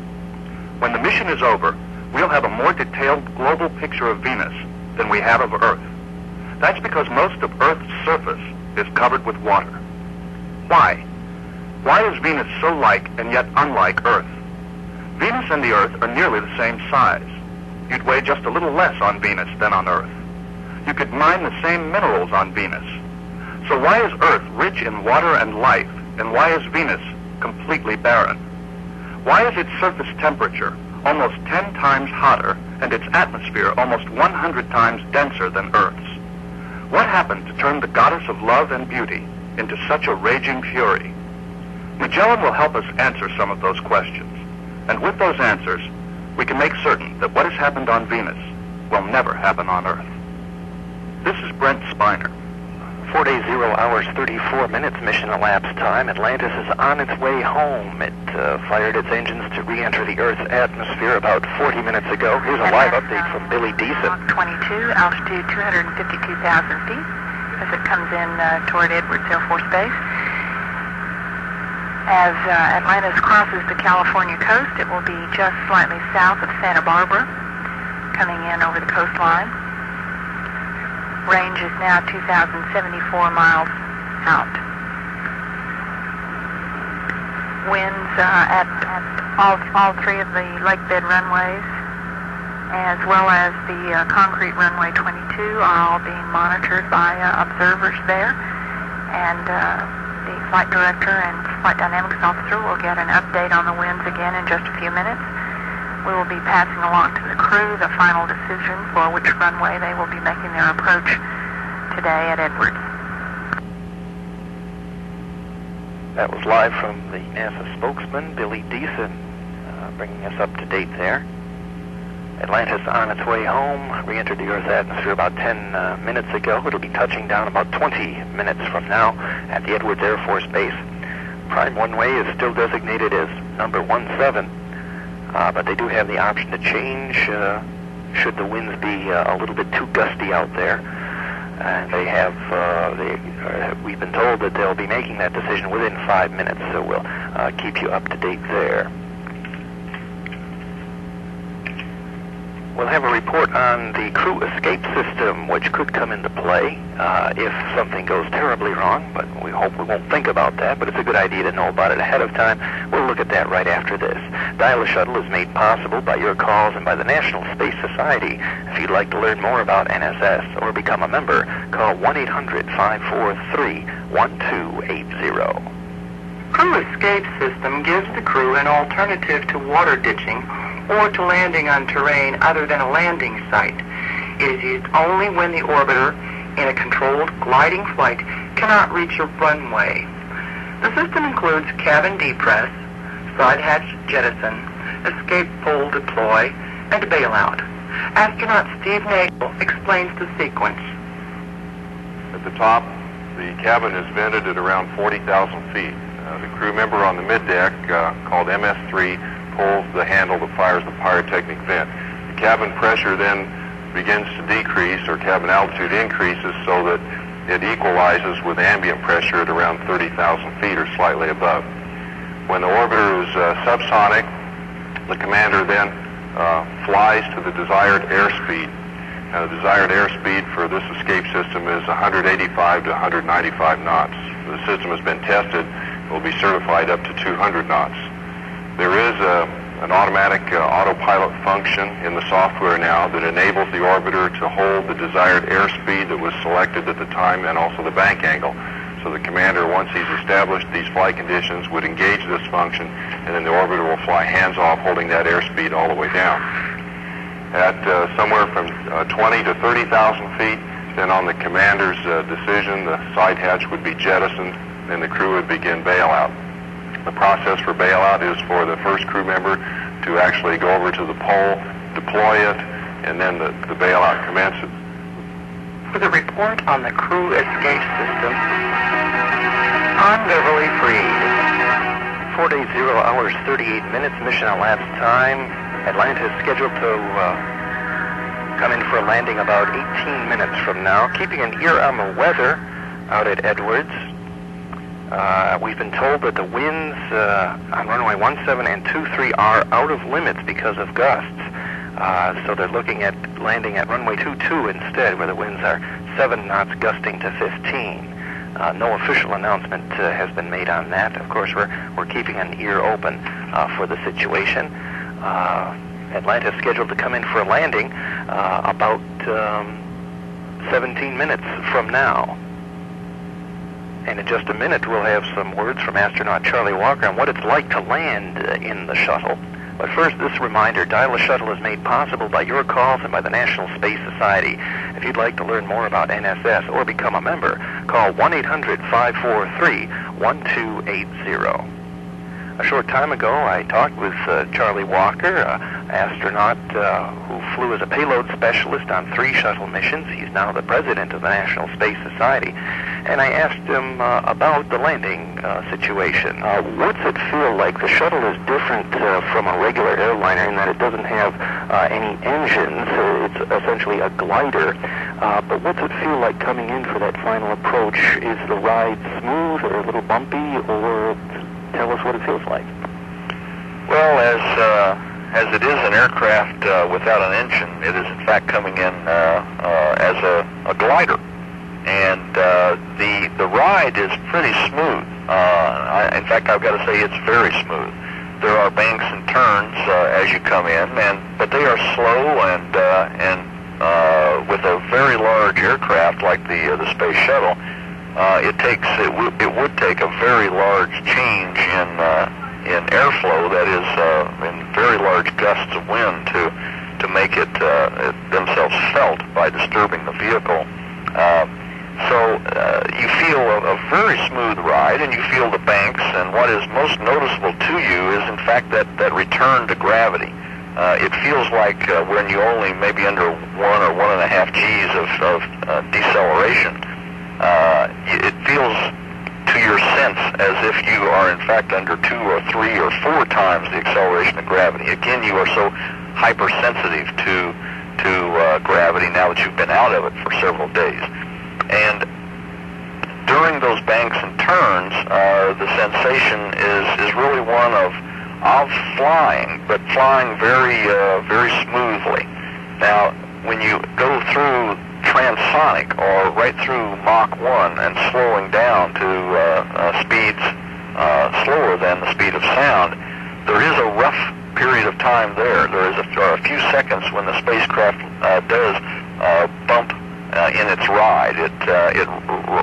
When the mission is over, we'll have a more detailed global picture of Venus than we have of Earth. That's because most of Earth's surface is covered with water. Why? Why is Venus so like and yet unlike Earth? Venus and the Earth are nearly the same size. You'd weigh just a little less on Venus than on Earth. You could mine the same minerals on Venus. So why is Earth rich in water and life, and why is Venus completely barren? Why is its surface temperature almost 10 times hotter and its atmosphere almost 100 times denser than Earth's? What happened to turn the goddess of love and beauty into such a raging fury? Magellan will help us answer some of those questions, and with those answers, we can make certain that what has happened on Venus will never happen on Earth. This is Brent Spiner. 4 days, 0 hours, 34 minutes mission elapsed time. Atlantis is on its way home. It fired its engines to re-enter the Earth's atmosphere about 40 minutes ago. Here's a live update from Billy Deason. 22, altitude 252,000 feet as it comes in toward Edwards Air Force Base. As Atlantis crosses the California coast, it will be just slightly south of Santa Barbara, coming in over the coastline. Range is now 2,074 miles out. Winds at all three of the lake bed runways, as well as the concrete runway 22, are all being monitored by observers there. And the flight director and flight dynamics officer will get an update on the winds again in just a few minutes. We will be passing along to the crew the final decision for which runway they will be making their approach today at Edwards. That was live from the NASA spokesman, Billy Deason, bringing us up to date there. Atlantis on its way home, re-entered the Earth's atmosphere about 10 minutes ago. It'll be touching down about 20 minutes from now at the Edwards Air Force Base. Prime runway is still designated as number 17. But they do have the option to change should the winds be a little bit too gusty out there. And they have, we've been told that they'll be making that decision within 5 minutes, so we'll keep you up to date there. We'll have a report on the crew escape system, which could come into play if something goes terribly wrong, but we hope we won't think about that, but it's a good idea to know about it ahead of time. We'll look at that right after this. Dial-A-Shuttle is made possible by your calls and by the National Space Society. If you'd like to learn more about NSS or become a member, call 1-800-543-1280. Crew escape system gives the crew an alternative to water ditching or to landing on terrain other than a landing site. It is used only when the orbiter, in a controlled gliding flight, cannot reach a runway. The system includes cabin depress, side hatch jettison, escape pole deploy, and bailout. Astronaut Steve Nagel explains the sequence. At the top, The cabin is vented at around 40,000 feet. The crew member on the middeck, called MS3, pulls the handle that fires the pyrotechnic vent. The cabin pressure then begins to decrease, or cabin altitude increases, so that it equalizes with ambient pressure at around 30,000 feet or slightly above. When the orbiter is subsonic, the commander then flies to the desired airspeed. The desired airspeed for this escape system is 185 to 195 knots. The system has been tested. It will be certified up to 200 knots. There is an automatic autopilot function in the software now that enables the orbiter to hold the desired airspeed that was selected at the time, and also the bank angle. So the commander, once he's established these flight conditions, would engage this function, and then the orbiter will fly hands-off, holding that airspeed all the way down. At somewhere from 20 to 30,000 feet, then on the commander's decision, the side hatch would be jettisoned, and the crew would begin bailout. The process for bailout is for the first crew member to actually go over to the pole, deploy it, and then the bailout commences. For the report on the crew escape system, on Beverly Freed. 4 days, 0 hours, 38 minutes, mission elapsed time. Atlanta is scheduled to come in for a landing about 18 minutes from now. Keeping an ear on the weather out at Edwards. We've been told that the winds on runway 17 and 23 are out of limits because of gusts. So they're looking at landing at runway 22 instead, where the winds are 7 knots gusting to 15. No official announcement has been made on that. Of course, we're keeping an ear open for the situation. Atlanta is scheduled to come in for a landing about 17 minutes from now. And in just a minute, we'll have some words from astronaut Charlie Walker on what it's like to land in the shuttle. But first, this reminder, Dial-A-Shuttle is made possible by your calls and by the National Space Society. If you'd like to learn more about NSS or become a member, call 1-800-543-1280. A short time ago, I talked with Charlie Walker, an astronaut who flew as a payload specialist on 3 shuttle missions. He's now the president of the National Space Society. And I asked him about the landing situation. What's it feel like? The shuttle is different from a regular airliner in that it doesn't have any engines. It's essentially a glider. But what's it feel like coming in for that final approach? Is the ride smooth or a little bumpy, or tell us what it feels like? Well, as it is an aircraft without an engine, it is in fact coming in as a glider. And the ride is pretty smooth. In fact, I've got to say it's very smooth. There are banks and turns as you come in, but they are slow, and with a very large aircraft like the Space Shuttle, it would take a very large change in airflow, that is, in very large gusts of wind to make it themselves felt by disturbing the vehicle. So you feel a very smooth ride, and you feel the banks, and what is most noticeable to you is, in fact, that return to gravity. It feels like when you're only maybe under 1 or 1.5 Gs of deceleration, it feels to your sense as if you are, in fact, under 2 or 3 or 4 times the acceleration of gravity. Again, you are so hypersensitive to gravity now that you've been out of it for several days. And during those banks and turns, the sensation is really one of flying, but flying very smoothly. Now, when you go through transonic, or right through Mach 1, and slowing down to speeds slower than the speed of sound, there is a rough period of time there. There are a few seconds when the spacecraft does bump in its ride. It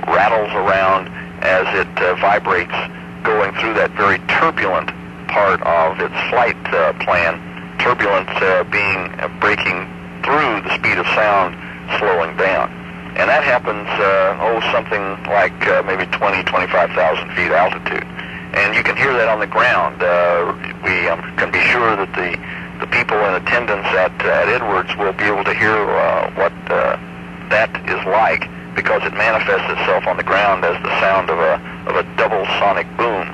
rattles around as it vibrates, going through that very turbulent part of its flight plan. Turbulence being breaking through the speed of sound, slowing down. And that happens, something like maybe 25,000 feet altitude. And you can hear that on the ground. We can be sure that the people in attendance at Edwards will be able to hear what that is like because it manifests itself on the ground as the sound of a double sonic boom.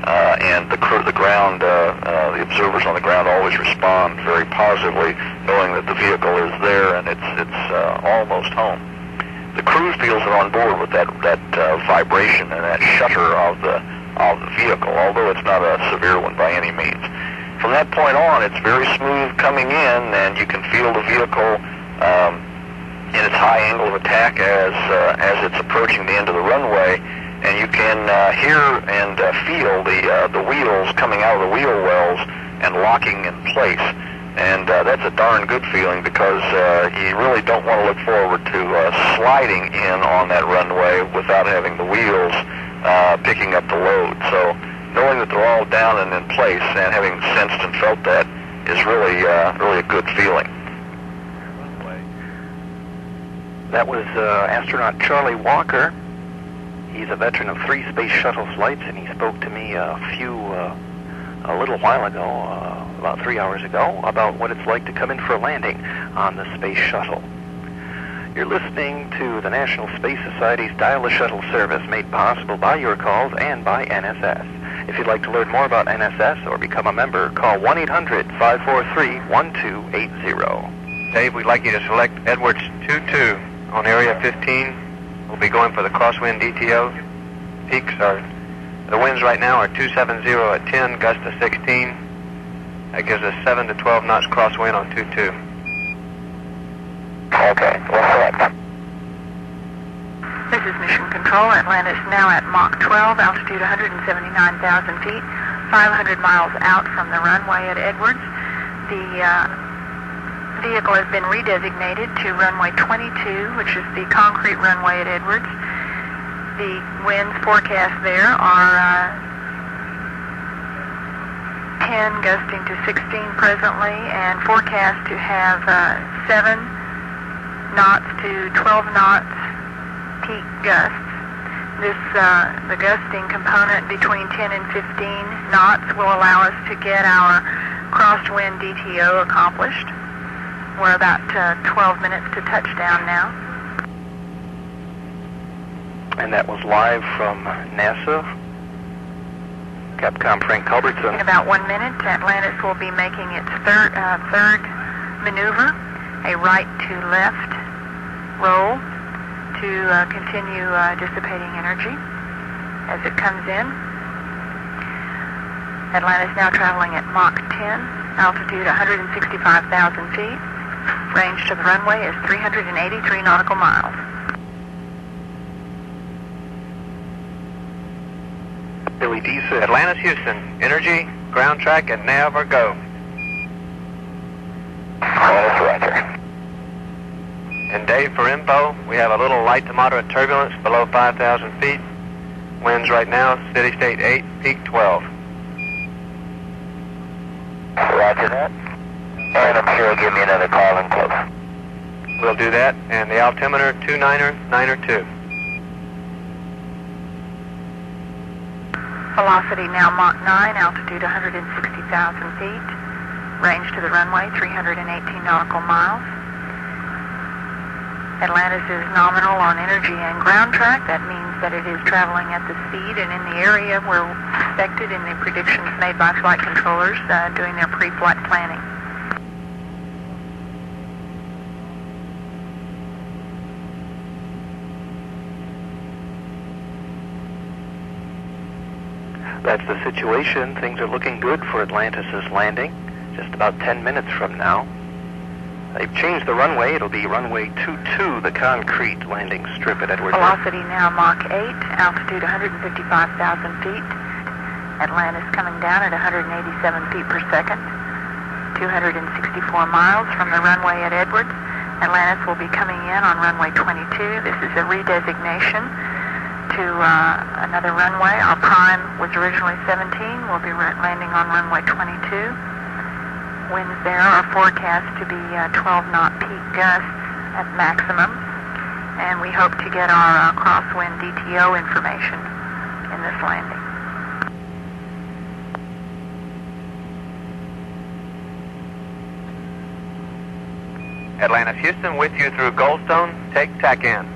And the observers on the ground always respond very positively, knowing that the vehicle is there and it's almost home. The crew feels it on board with that vibration and that shudder of the vehicle, although it's not a severe one by any means. From that point on, it's very smooth coming in, and you can feel the vehicle in its high angle of attack as it's approaching the end of the runway, and you can hear and feel the wheels coming out of the wheel wells and locking in place. And that's a darn good feeling, because you really don't want to look forward to sliding in on that runway without having the wheels picking up the load. So knowing that they're all down and in place and having sensed and felt that is really a good feeling. That was astronaut Charlie Walker. He's a veteran of 3 space shuttle flights, and he spoke to me a little while ago, about 3 hours ago, about what it's like to come in for a landing on the space shuttle. You're listening to the National Space Society's Dial-A-Shuttle service, made possible by your calls and by NSS. If you'd like to learn more about NSS or become a member, call 1-800-543-1280. Dave, we'd like you to select Edwards 22 on Area 15. We'll be going for the crosswind DTO. Peaks are, the winds right now are 270 at 10, gust to 16. That gives us 7 to 12 knots crosswind on 22. Okay, we'll select. This is Mission Control. Atlantis now at Mach 12, altitude 179,000 feet, 500 miles out from the runway at Edwards. The vehicle has been redesignated to runway 22, which is the concrete runway at Edwards. The winds forecast there are 10 gusting to 16 presently, and forecast to have 7 knots to 12 knots peak gusts. The gusting component between 10 and 15 knots will allow us to get our crosswind DTO accomplished. We're about 12 minutes to touchdown now. And that was live from NASA. Capcom Frank Culbertson. In about 1 minute, Atlantis will be making its third maneuver, a right to left roll to continue dissipating energy as it comes in. Atlantis now traveling at Mach 10, altitude 165,000 feet. Range to the runway is 383 nautical miles. Billy D said, Atlantis, Houston, energy, ground track, and nav are go. Atlantis, roger. And Dave, for info, we have a little light to moderate turbulence below 5,000 feet. Winds right now, steady state 8, peak 12. Roger that. And I'm sure he'll give me another call in close. We'll do that. And the altimeter 292. Velocity now Mach 9, altitude 160,000 feet. Range to the runway 318 nautical miles. Atlantis is nominal on energy and ground track. That means that it is traveling at the speed and in the area where expected in the predictions made by flight controllers doing their pre-flight planning. that's the situation. Things are looking good for Atlantis' landing, just about 10 minutes from now. They've changed the runway. It'll be runway 22, the concrete landing strip at Edwards. Velocity now Mach 8, altitude 155,000 feet. Atlantis coming down at 187 feet per second, 264 miles from the runway at Edwards. Atlantis will be coming in on runway 22. This is a redesignation to another runway. Our prime was originally 17. We'll be landing on runway 22. Winds there are forecast to be 12-knot peak gusts at maximum, and we hope to get our crosswind DTO information in this landing. Atlantis, Houston, with you through Goldstone. Take TAC in.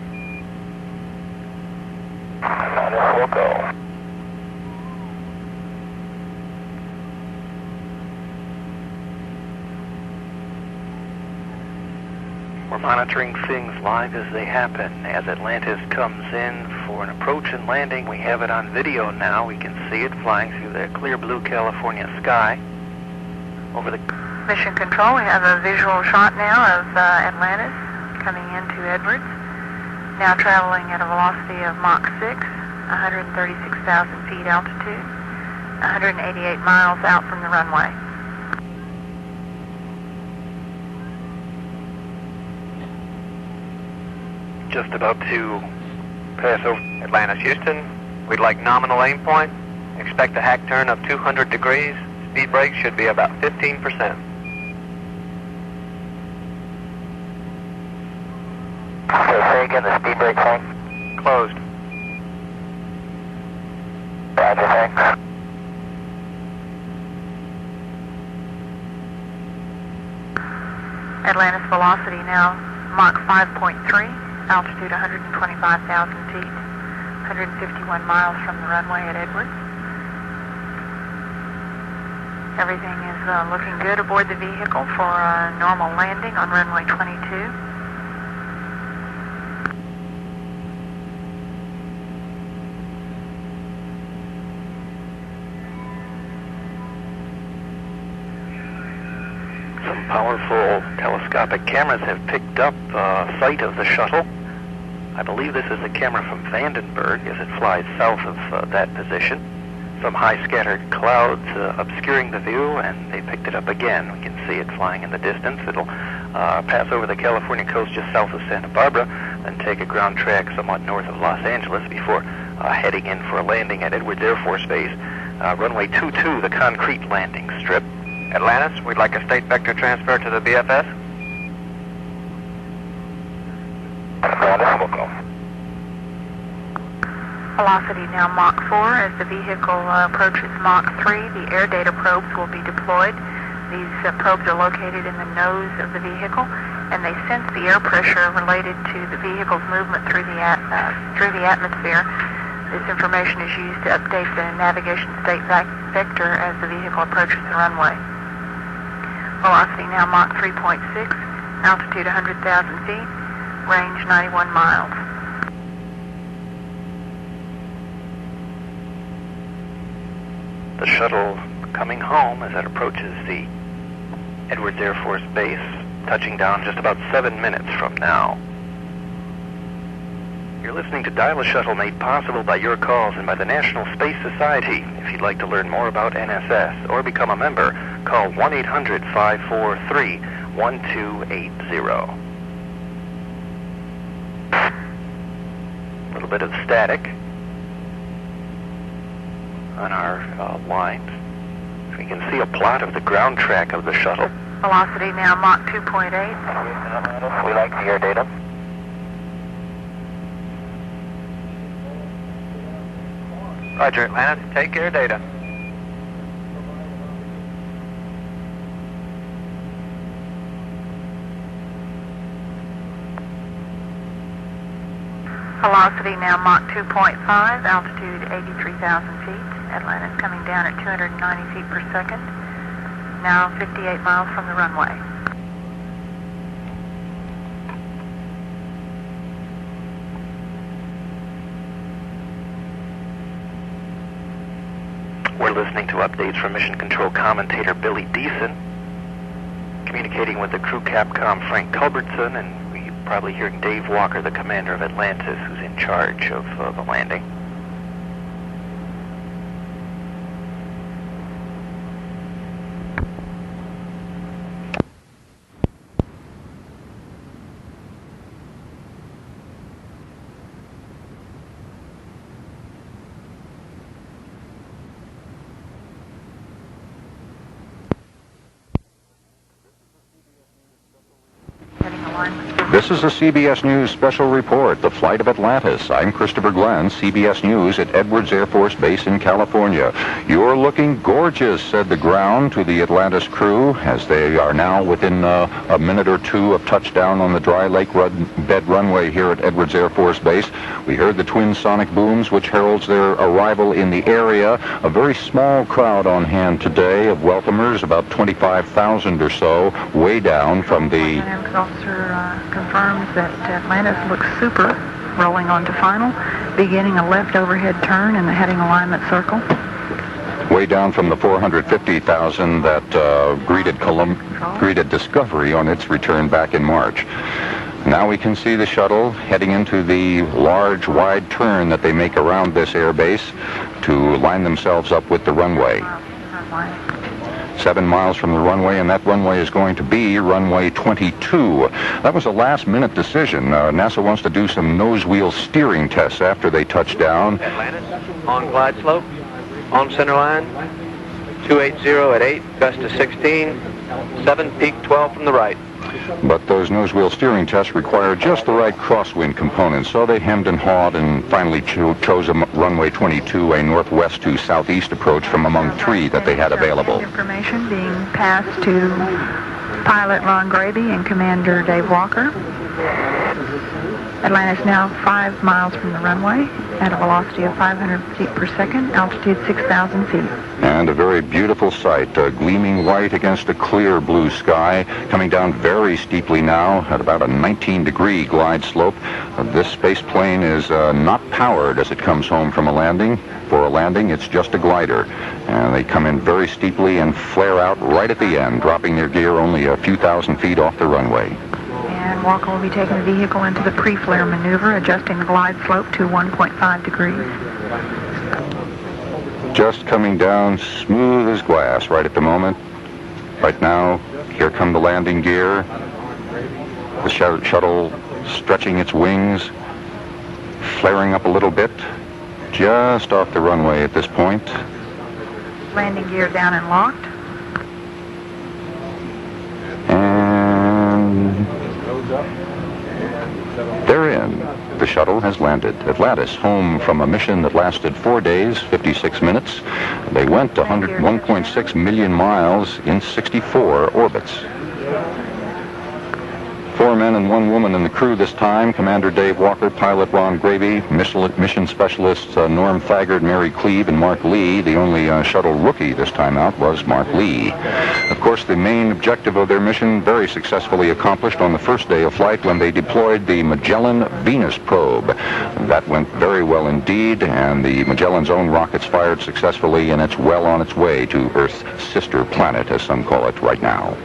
We're monitoring things live as they happen. As Atlantis comes in for an approach and landing, we have it on video now. We can see it flying through the clear blue California sky. Over the Mission Control, we have a visual shot now of Atlantis coming into Edwards. Now traveling at a velocity of Mach 6, 136,000 feet altitude, 188 miles out from the runway. Just about to pass over Atlantis, Houston. We'd like nominal aim point. Expect a hack turn of 200 degrees. Speed brake should be about 15%. Say again, the speed brake thing? Closed. Roger, thanks. Atlantis velocity now Mach 5.3. Altitude 125,000 feet, 151 miles from the runway at Edwards. Everything is looking good aboard the vehicle for a normal landing on runway 22. Some powerful telescopic cameras have picked up sight of the shuttle. I believe this is a camera from Vandenberg as it flies south of that position. Some high scattered clouds obscuring the view, and they picked it up again. We can see it flying in the distance. It'll pass over the California coast just south of Santa Barbara, then take a ground track somewhat north of Los Angeles before heading in for a landing at Edwards Air Force Base. Runway 22, the concrete landing strip. Atlantis, we'd like a state vector transfer to the BFS. Velocity now Mach 4. As the vehicle approaches Mach 3, the air data probes will be deployed. These probes are located in the nose of the vehicle, and they sense the air pressure related to the vehicle's movement through the atmosphere. This information is used to update the navigation state vector as the vehicle approaches the runway. Velocity now Mach 3.6, altitude 100,000 feet, range 91 miles. The shuttle coming home as it approaches the Edwards Air Force Base, touching down just about 7 minutes from now. You're listening to Dial-A-Shuttle, made possible by your calls and by the National Space Society. If you'd like to learn more about NSS or become a member, call 1-800-543-1280. A little bit of static on our lines. We can see a plot of the ground track of the shuttle. Velocity now Mach 2.8. We like the air data. Roger, Atlantis, take air data. Velocity now Mach 2.5, altitude 83,000 feet. Atlantis coming down at 290 feet per second. Now 58 miles from the runway. We're listening to updates from Mission Control commentator Billy Deason, communicating with the crew Capcom Frank Culbertson, and we're probably hearing Dave Walker, the commander of Atlantis, who's in charge of the landing. This is a CBS News special report, the flight of Atlantis. I'm Christopher Glenn, CBS News at Edwards Air Force Base in California. You're looking gorgeous, said the ground to the Atlantis crew, as they are now within a minute or two of touchdown on the dry lake bed runway here at Edwards Air Force Base. We heard the twin sonic booms, which heralds their arrival in the area. A very small crowd on hand today of welcomers, about 25,000 or so, way down from the confirms that Atlantis looks super, rolling on to final, beginning a left overhead turn in the heading alignment circle. Way down from the 450,000 that greeted Discovery on its return back in March. Now we can see the shuttle heading into the large, wide turn that they make around this airbase to line themselves up with the runway. 7 miles from the runway, and that runway is going to be runway 22. That was a last-minute decision. NASA wants to do some nose wheel steering tests after they touch down. Atlantis, on glide slope, on center line, 280 at 8, gust to 16, 7, peak 12 from the right. But those nose wheel steering tests require just the right crosswind components, so they hemmed and hawed and finally chose a runway 22, a northwest to southeast approach from among 3 that they had available. Information being passed to pilot Ron Graby and Commander Dave Walker. Atlantis now 5 miles from the runway at a velocity of 500 feet per second, altitude 6,000 feet. And a very beautiful sight, gleaming white against a clear blue sky, coming down very steeply now at about a 19-degree glide slope. This space plane is not powered as it comes home from a landing. For a landing, it's just a glider. And they come in very steeply and flare out right at the end, dropping their gear only a few thousand feet off the runway. And Walker will be taking the vehicle into the pre-flare maneuver, adjusting the glide slope to 1.5 degrees. Just coming down smooth as glass right at the moment. Right now, here come the landing gear. The shuttle stretching its wings, flaring up a little bit, just off the runway at this point. Landing gear down and locked. And they're in. The shuttle has landed. Atlantis, home from a mission that lasted 4 days, 56 minutes. They went 1.6 million miles in 64 orbits. 4 men and 1 woman in the crew this time. Commander Dave Walker, pilot Ron Graby, mission specialists Norm Thagard, Mary Cleve, and Mark Lee. The only shuttle rookie this time out was Mark Lee. Of course, the main objective of their mission very successfully accomplished on the first day of flight when they deployed the Magellan Venus probe. That went very well indeed, and the Magellan's own rockets fired successfully, and it's well on its way to Earth's sister planet, as some call it right now.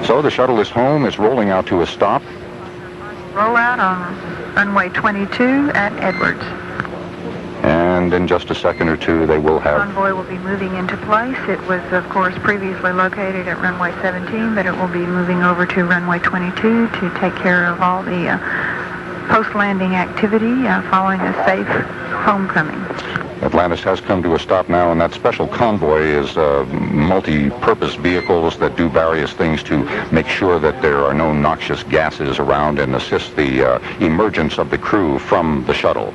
So the shuttle is home, is rolling out to a stop. Rollout on runway 22 at Edwards. And in just a second or two, they will have... Convoy will be moving into place. It was, of course, previously located at runway 17, but it will be moving over to runway 22 to take care of all the post-landing activity following a safe homecoming. Atlantis has come to a stop now, and that special convoy is multi-purpose vehicles that do various things to make sure that there are no noxious gases around and assist the emergence of the crew from the shuttle.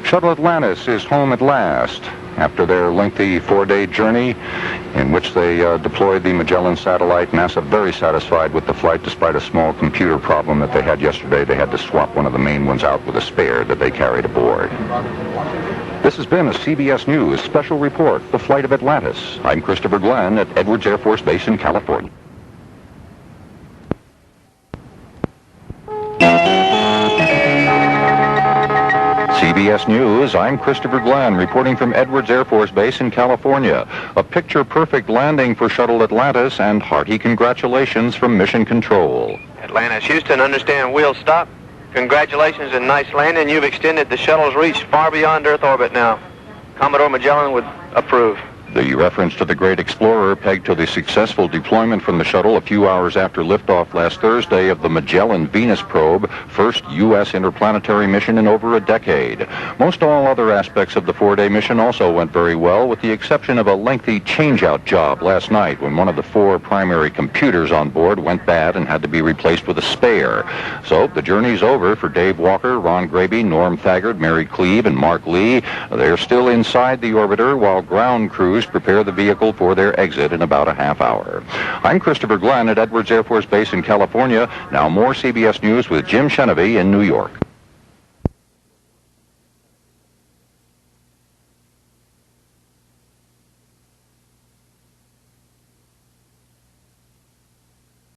Shuttle Atlantis is home at last after their lengthy 4-day journey in which they deployed the Magellan satellite. NASA very satisfied with the flight despite a small computer problem that they had yesterday. They had to swap one of the main ones out with a spare that they carried aboard. This has been a CBS News special report, The Flight of Atlantis. I'm Christopher Glenn at Edwards Air Force Base in California. CBS News, I'm Christopher Glenn, reporting from Edwards Air Force Base in California. A picture-perfect landing for Shuttle Atlantis, and hearty congratulations from Mission Control. Atlantis, Houston, understand wheel stop. Congratulations and nice landing. You've extended the shuttle's reach far beyond Earth orbit now. Commodore Magellan would approve. The reference to the great explorer pegged to the successful deployment from the shuttle a few hours after liftoff last Thursday of the Magellan Venus probe, first U.S. interplanetary mission in over a decade. Most all other aspects of the 4-day mission also went very well, with the exception of a lengthy change-out job last night when one of the 4 primary computers on board went bad and had to be replaced with a spare. So the journey's over for Dave Walker, Ron Graby, Norm Thagard, Mary Cleve, and Mark Lee. They're still inside the orbiter while ground crews prepare the vehicle for their exit in about a half hour. I'm Christopher Glenn at Edwards Air Force Base in California. Now more CBS News with Jim Chenevey in New York.